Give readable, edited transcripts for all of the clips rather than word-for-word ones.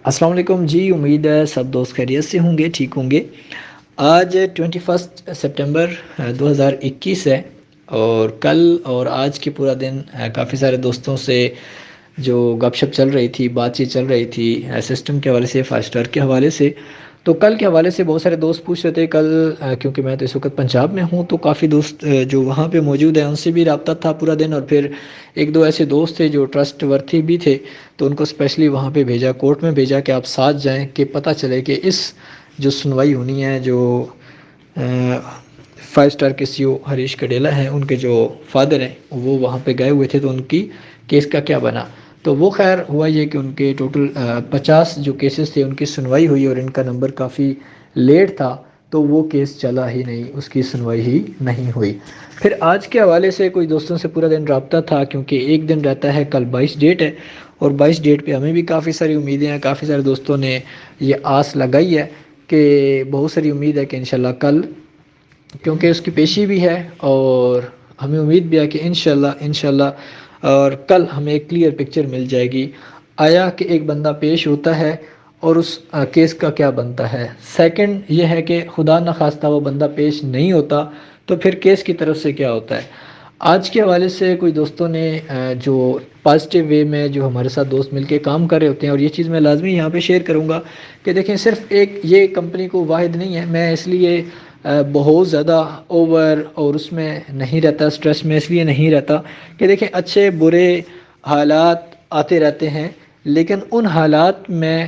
السلام علیکم جی، امید ہے سب دوست خیریت سے ہوں گے، ٹھیک ہوں گے۔ آج 21 سپٹمبر 2021 ہے، اور کل اور آج کے پورا دن کافی سارے دوستوں سے جو گپ شپ چل رہی تھی، بات چیت چل رہی تھی سسٹم کے حوالے سے، 5 اسٹار کے حوالے سے۔ تو کل کے حوالے سے بہت سارے دوست پوچھ رہے تھے کل، کیونکہ میں تو اس وقت پنجاب میں ہوں، تو کافی دوست جو وہاں پہ موجود ہیں ان سے بھی رابطہ تھا پورا دن، اور پھر ایک دو ایسے دوست تھے جو ٹرسٹ ورتھی بھی تھے، تو ان کو اسپیشلی وہاں پہ بھیجا، کورٹ میں بھیجا کہ آپ ساتھ جائیں کہ پتہ چلے کہ اس جو سنوائی ہونی ہے، جو 5 اسٹار کے سی او ہریش کڈیلا ہیں، ان کے جو فادر ہیں وہ وہاں پہ گئے ہوئے تھے، تو ان کی کیس کا کیا بنا۔ تو وہ خیر ہوا یہ کہ ان کے ٹوٹل 50 جو کیسز تھے ان کی سنوائی ہوئی، اور ان کا نمبر کافی لیٹ تھا، تو وہ کیس چلا ہی نہیں، اس کی سنوائی ہی نہیں ہوئی۔ پھر آج کے حوالے سے کچھ دوستوں سے پورا دن رابطہ تھا، کیونکہ ایک دن رہتا ہے، کل 22 ڈیٹ ہے، اور 22 ڈیٹ پہ ہمیں بھی کافی ساری امیدیں ہیں، کافی سارے دوستوں نے یہ آس لگائی ہے کہ بہت ساری امید ہے کہ انشاءاللہ کل، کیونکہ اس کی پیشی بھی ہے، اور ہمیں امید بھی ہے کہ انشاءاللہ اور کل ہمیں ایک کلیئر پکچر مل جائے گی، آیا کہ ایک بندہ پیش ہوتا ہے اور اس کیس کا کیا بنتا ہے۔ سیکنڈ یہ ہے کہ خدا نخواستہ وہ بندہ پیش نہیں ہوتا تو پھر کیس کی طرف سے کیا ہوتا ہے۔ آج کے حوالے سے کچھ دوستوں نے جو پازیٹیو وے میں جو ہمارے ساتھ دوست مل کے کام کر رہے ہوتے ہیں، اور یہ چیز میں لازمی یہاں پہ شیئر کروں گا کہ دیکھیں، صرف ایک یہ کمپنی کو واحد نہیں ہے، میں اس لیے بہت زیادہ اوور اور اس میں نہیں رہتا، سٹریس میں اس لیے نہیں رہتا کہ دیکھیں اچھے برے حالات آتے رہتے ہیں، لیکن ان حالات میں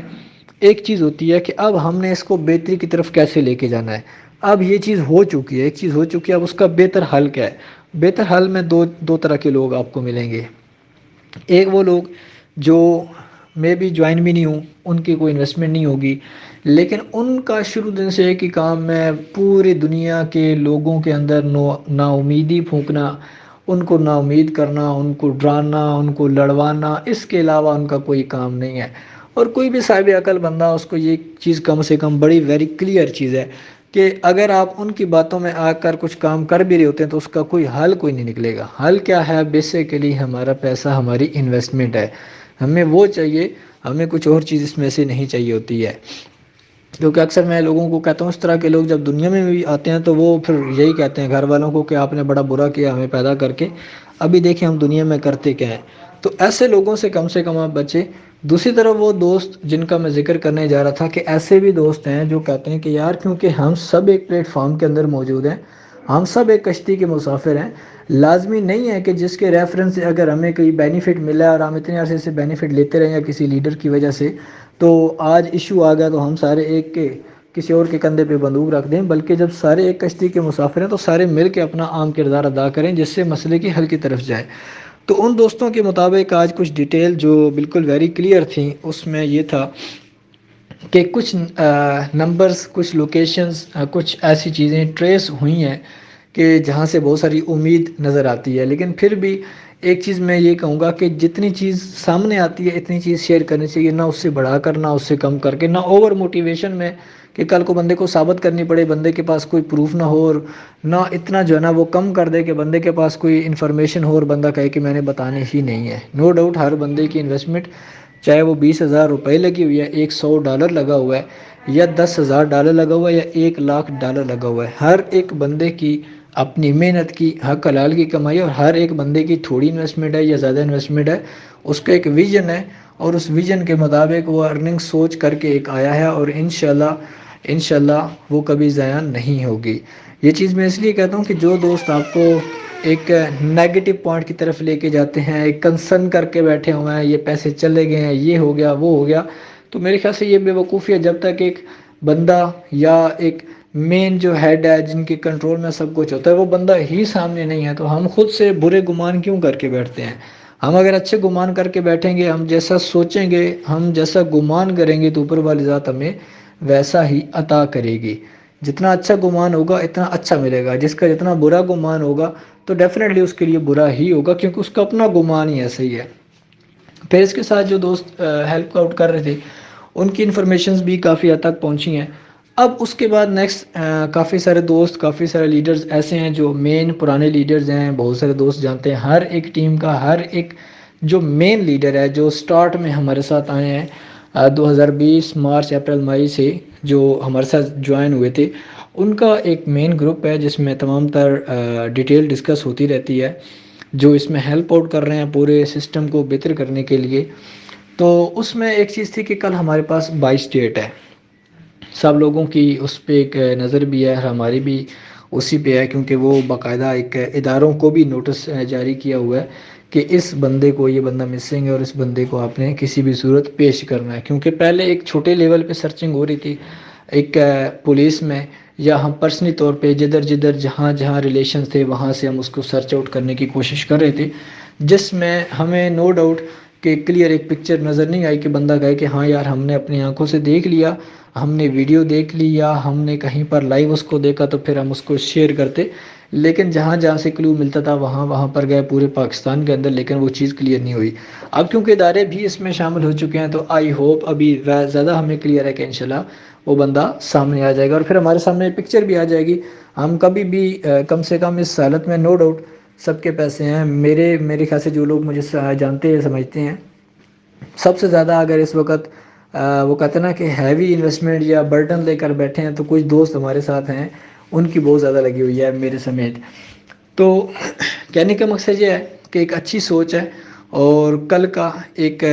ایک چیز ہوتی ہے کہ اب ہم نے اس کو بہتری کی طرف کیسے لے کے جانا ہے۔ اب یہ چیز ہو چکی ہے، ایک چیز ہو چکی ہے، اب اس کا بہتر حل کیا ہے۔ بہتر حل میں دو طرح کے لوگ آپ کو ملیں گے۔ ایک وہ لوگ جو میں بھی جوائن بھی نہیں ہوں، ان کی کوئی انویسٹمنٹ نہیں ہوگی، لیکن ان کا شروع دن سے ایک ہی کام ہے، پوری دنیا کے لوگوں کے اندر نا امیدی پھونکنا، ان کو نا امید کرنا، ان کو ڈرانا، ان کو لڑوانا، اس کے علاوہ ان کا کوئی کام نہیں ہے۔ اور کوئی بھی صاحب عقل بندہ اس کو یہ چیز کم سے کم بڑی ویری کلیئر چیز ہے کہ اگر آپ ان کی باتوں میں آ کر کچھ کام کر بھی رہے ہوتے ہیں تو اس کا کوئی حل کوئی نہیں نکلے گا۔ حل کیا ہے؟ بیسیکلی ہمارا پیسہ ہماری انویسٹمنٹ ہے، ہمیں وہ چاہیے، ہمیں کچھ اور چیز اس میں سے نہیں چاہیے ہوتی ہے۔ کیونکہ اکثر میں لوگوں کو کہتا ہوں، اس طرح کے لوگ جب دنیا میں بھی آتے ہیں تو وہ پھر یہی کہتے ہیں گھر والوں کو کہ آپ نے بڑا برا کیا ہمیں پیدا کر کے، ابھی دیکھیں ہم دنیا میں کرتے کیا ہیں۔ تو ایسے لوگوں سے کم آپ بچیں۔ دوسری طرف وہ دوست جن کا میں ذکر کرنے جا رہا تھا کہ ایسے بھی دوست ہیں جو کہتے ہیں کہ یار کیونکہ ہم سب ایک پلیٹ فارم کے اندر موجود ہیں، ہم سب ایک کشتی کے مسافر ہیں، لازمی نہیں ہے کہ جس کے ریفرنس سے اگر ہمیں کوئی بینیفٹ ملا ہے اور ہم اتنے عرصے سے بینیفٹ لیتے رہے ہیں کسی لیڈر کی وجہ سے، تو آج ایشو آ گیا تو ہم سارے ایک کے کسی اور کے کندھے پہ بندوق رکھ دیں، بلکہ جب سارے ایک کشتی کے مسافر ہیں تو سارے مل کے اپنا عام کردار ادا کریں جس سے مسئلے کی حل کی طرف جائیں۔ تو ان دوستوں کے مطابق آج کچھ ڈیٹیل جو بالکل ویری کلیئر تھیں، اس میں یہ تھا کہ کچھ نمبرز، کچھ لوکیشنز، کچھ ایسی چیزیں ٹریس ہوئی ہیں کہ جہاں سے بہت ساری امید نظر آتی ہے، لیکن پھر بھی ایک چیز میں یہ کہوں گا کہ جتنی چیز سامنے آتی ہے اتنی چیز شیئر کرنی چاہیے، نہ اس سے بڑھا کر نہ اس سے کم کر کے، نہ اوور موٹیویشن میں کہ کل کو بندے کو ثابت کرنی پڑے، بندے کے پاس کوئی پروف نہ ہو، اور نہ اتنا جو ہے نا وہ کم کر دے کہ بندے کے پاس کوئی انفارمیشن ہو اور بندہ کہے کہ میں نے بتانے ہی نہیں ہے۔ نو ڈاؤٹ ہر بندے کی انویسٹمنٹ، چاہے وہ 20,000 روپے لگی ہوئی ہے، $100 لگا ہوا ہے، یا $10,000 لگا ہوا ہے، یا $1,00,000 لگا ہوا ہے، ہر ایک بندے کی اپنی محنت کی حق حلال کی کمائی، اور ہر ایک بندے کی تھوڑی انویسٹمنٹ ہے یا زیادہ انویسٹمنٹ ہے، اس کا ایک ویژن ہے، اور اس ویژن کے مطابق وہ ارننگ سوچ کر کے ایک آیا ہے، اور انشاءاللہ وہ کبھی ضائع نہیں ہوگی۔ یہ چیز میں اس لیے کہتا ہوں کہ جو دوست آپ کو ایک نیگیٹو پوائنٹ کی طرف لے کے جاتے ہیں، ایک کنسرن کر کے بیٹھے ہوئے ہیں، یہ پیسے چلے گئے ہیں، یہ ہو گیا وہ ہو گیا، تو میرے خیال سے یہ بے وقوفی ہے۔ جب تک ایک بندہ یا ایک مین جو ہیڈ ہے جن کے کنٹرول میں سب کچھ ہوتا ہے وہ بندہ ہی سامنے نہیں ہے، تو ہم خود سے برے گمان کیوں کر کے بیٹھتے ہیں؟ ہم اگر اچھے گمان کر کے بیٹھیں گے، ہم جیسا سوچیں گے، ہم جیسا گمان کریں گے، تو اوپر والی ذات ہمیں ویسا ہی عطا کرے گی۔ جتنا اچھا گمان ہوگا اتنا اچھا ملے گا، جس کا جتنا برا گمان ہوگا تو ڈیفینیٹلی اس کے لیے برا ہی ہوگا، کیونکہ اس کا اپنا گمان ہی ایسا ہی ہے۔ پھر اس کے ساتھ جو دوست ہیلپ آؤٹ کر رہے تھے ان کی انفارمیشنز بھی کافی حد تک پہنچی ہیں۔ اب اس کے بعد نیکسٹ کافی سارے دوست، کافی سارے لیڈرز ایسے ہیں جو مین پرانے لیڈرز ہیں، بہت سارے دوست جانتے ہیں ہر ایک ٹیم کا، ہر ایک جو مین لیڈر ہے جو سٹارٹ میں ہمارے ساتھ آئے ہیں، 2020 مارچ اپریل مئی سے جو ہمارے ساتھ جوائن ہوئے تھے، ان کا ایک مین گروپ ہے جس میں تمام تر ڈیٹیل ڈسکس ہوتی رہتی ہے، جو اس میں ہیلپ آؤٹ کر رہے ہیں پورے سسٹم کو بہتر کرنے کے لیے۔ تو اس میں ایک چیز تھی کہ کل ہمارے پاس 22 ڈیٹ ہے، سب لوگوں کی اس پہ ایک نظر بھی ہے، ہماری بھی اسی پہ ہے، کیونکہ وہ باقاعدہ ایک اداروں کو بھی نوٹس جاری کیا ہوا ہے کہ اس بندے کو، یہ بندہ مسنگ ہے اور اس بندے کو آپ نے کسی بھی صورت پیش کرنا ہے۔ کیونکہ پہلے ایک چھوٹے لیول پہ سرچنگ ہو رہی تھی، ایک پولیس میں، یا ہم پرسنلی طور پہ جدھر جدھر جہاں جہاں ریلیشنز تھے وہاں سے ہم اس کو سرچ آؤٹ کرنے کی کوشش کر رہے تھے، جس میں ہمیں نو ڈاؤٹ کہ کلیئر ایک پکچر نظر نہیں آئی کہ بندہ کہے کہ ہاں یار ہم نے اپنی آنکھوں سے دیکھ لیا، ہم نے ویڈیو دیکھ لی، یا ہم نے کہیں پر لائیو اس کو دیکھا تو پھر ہم اس کو شیئر کرتے۔ لیکن جہاں جہاں سے کلو ملتا تھا وہاں وہاں پر گئے پورے پاکستان کے اندر، لیکن وہ چیز کلیئر نہیں ہوئی۔ اب کیونکہ ادارے بھی اس میں شامل ہو چکے ہیں تو آئی ہوپ ابھی زیادہ ہمیں کلیئر ہے کہ انشاءاللہ وہ بندہ سامنے آ جائے گا، اور پھر ہمارے سامنے پکچر بھی آ جائے گی۔ ہم کبھی بھی کم سے کم اس حالت میں، نو ڈاؤٹ سب کے پیسے ہیں، میرے خیال سے جو لوگ مجھے جانتے ہیں سمجھتے ہیں، سب سے زیادہ اگر اس وقت وہ کہتے ہیں نا کہ ہیوی انویسٹمنٹ یا برڈن لے کر بیٹھے ہیں، تو کچھ دوست ہمارے ساتھ ہیں، ان کی بہت زیادہ لگی ہوئی ہے میرے سمیت۔ تو کہنے کا مقصد یہ ہے کہ ایک اچھی سوچ ہے، اور کل کا ایک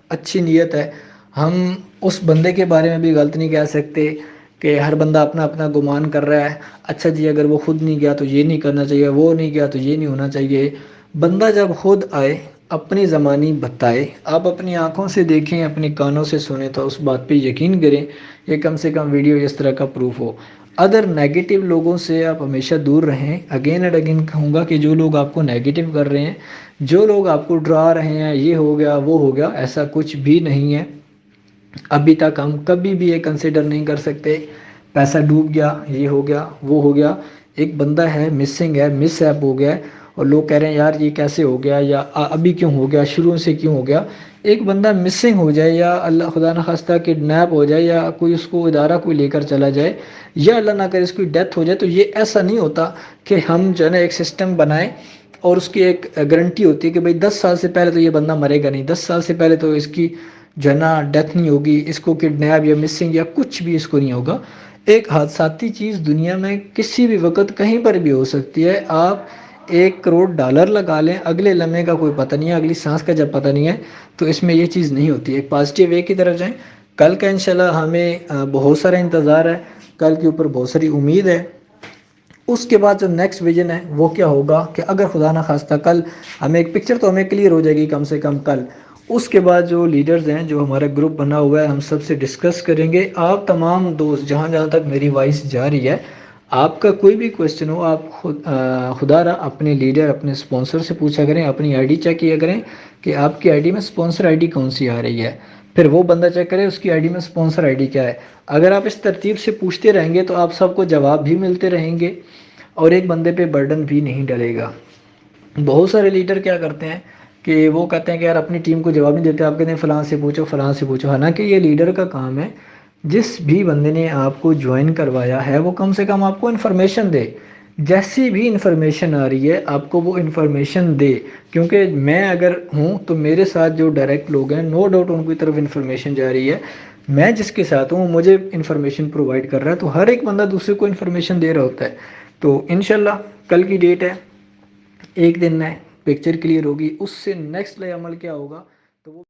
اچھی نیت ہے۔ ہم اس بندے کے بارے میں بھی غلط نہیں کہہ سکتے کہ ہر بندہ اپنا اپنا گمان کر رہا ہے، اچھا جی اگر وہ خود نہیں گیا تو یہ نہیں کرنا چاہیے، وہ نہیں گیا تو یہ نہیں ہونا چاہیے۔ بندہ جب خود آئے، اپنی زبانی بتائے، آپ اپنی آنکھوں سے دیکھیں، اپنی کانوں سے سنیں، تو اس بات پہ یقین کریں، یہ کم سے کم ویڈیو اس طرح کا پروف ہو۔ ادر نیگیٹو لوگوں سے آپ ہمیشہ دور رہیں۔ اگین اینڈ اگین کہوں گا کہ جو لوگ آپ کو نیگیٹو کر رہے ہیں، جو لوگ آپ کو ڈرا رہے ہیں، یہ ہو گیا وہ ہو گیا، ایسا کچھ بھی نہیں ہے۔ ابھی تک ہم کبھی بھی یہ کنسیڈر نہیں کر سکتے پیسہ ڈوب گیا، یہ ہو گیا وہ ہو گیا۔ ایک بندہ ہے مسنگ ہے، مس ایپ ہو گیا ہے، اور لوگ کہہ رہے ہیں یار یہ کیسے ہو گیا، یا ابھی کیوں ہو گیا، شروع سے کیوں ہو گیا۔ ایک بندہ مسنگ ہو جائے، یا اللہ خدا نخواستہ کڈنیپ ہو جائے، یا کوئی اس کو ادارہ کوئی لے کر چلا جائے، یا اللہ نہ کرے اس کی ڈیتھ ہو جائے، تو یہ ایسا نہیں ہوتا کہ ہم جو ہے نا ایک سسٹم بنائیں اور اس کی ایک گارنٹی ہوتی ہے کہ بھائی 10 سال سے پہلے تو یہ بندہ مرے گا نہیں، 10 سال سے پہلے تو اس کی جو ہے نا ڈیتھ نہیں ہوگی، اس کو کڈنیپ یا مسنگ یا کچھ بھی اس کو نہیں ہوگا۔ ایک حادثاتی چیز دنیا میں کسی بھی وقت کہیں پر بھی ہو سکتی ہے۔ آپ $1 کروڑ لگا لیں، اگلے لمحے کا کوئی پتہ نہیں ہے، اگلی سانس کا جب پتہ نہیں ہے، تو اس میں یہ چیز نہیں ہوتی ہے۔ ایک پازیٹیو وے کی طرف جائیں۔ کل کا انشاءاللہ ہمیں بہت سارا انتظار ہے، کل کے اوپر بہت ساری امید ہے۔ اس کے بعد جو نیکسٹ ویژن ہے وہ کیا ہوگا کہ اگر خدا نہ خواستہ کل ہمیں ایک پکچر تو ہمیں کلیئر ہو جائے گی کم سے کم کل، اس کے بعد جو لیڈرز ہیں، جو ہمارا گروپ بنا ہوا ہے، ہم سب سے ڈسکس کریں گے۔ آپ تمام دوست جہاں جہاں تک میری وائس جا رہی ہے، آپ کا کوئی بھی کویسچن ہو، آپ خدا را اپنے لیڈر، اپنے سپانسر سے پوچھا کریں، اپنی آئی ڈی چیک کیا کریں کہ آپ کی آئی ڈی میں سپانسر آئی ڈی کون سی آ رہی ہے، پھر وہ بندہ چیک کرے اس کی آئی ڈی میں سپانسر آئی ڈی کیا ہے۔ اگر آپ اس ترتیب سے پوچھتے رہیں گے تو آپ سب کو جواب بھی ملتے رہیں گے، اور ایک بندے پہ برڈن بھی نہیں ڈلے گا۔ بہت سارے لیڈر کیا کرتے ہیں کہ وہ کہتے ہیں کہ یار اپنی ٹیم کو جواب نہیں دیتے، آپ کہتے ہیں فلاں سے پوچھو، فلاں سے پوچھو، حالانکہ یہ لیڈر کا کام ہے، جس بھی بندے نے آپ کو جوائن کروایا ہے وہ کم سے کم آپ کو انفارمیشن دے، جیسی بھی انفارمیشن آ رہی ہے آپ کو وہ انفارمیشن دے، کیونکہ میں اگر ہوں تو میرے ساتھ جو ڈائریکٹ لوگ ہیں، نو ڈاؤٹ ان کی طرف انفارمیشن جا رہی ہے، میں جس کے ساتھ ہوں مجھے انفارمیشن پرووائڈ کر رہا ہے، تو ہر ایک بندہ دوسرے کو انفارمیشن دے رہا ہوتا ہے۔ تو انشاءاللہ کل کی ڈیٹ ہے، ایک دن میں پکچر کلیئر ہوگی، اس سے نیکسٹ عمل کیا ہوگا تو وہ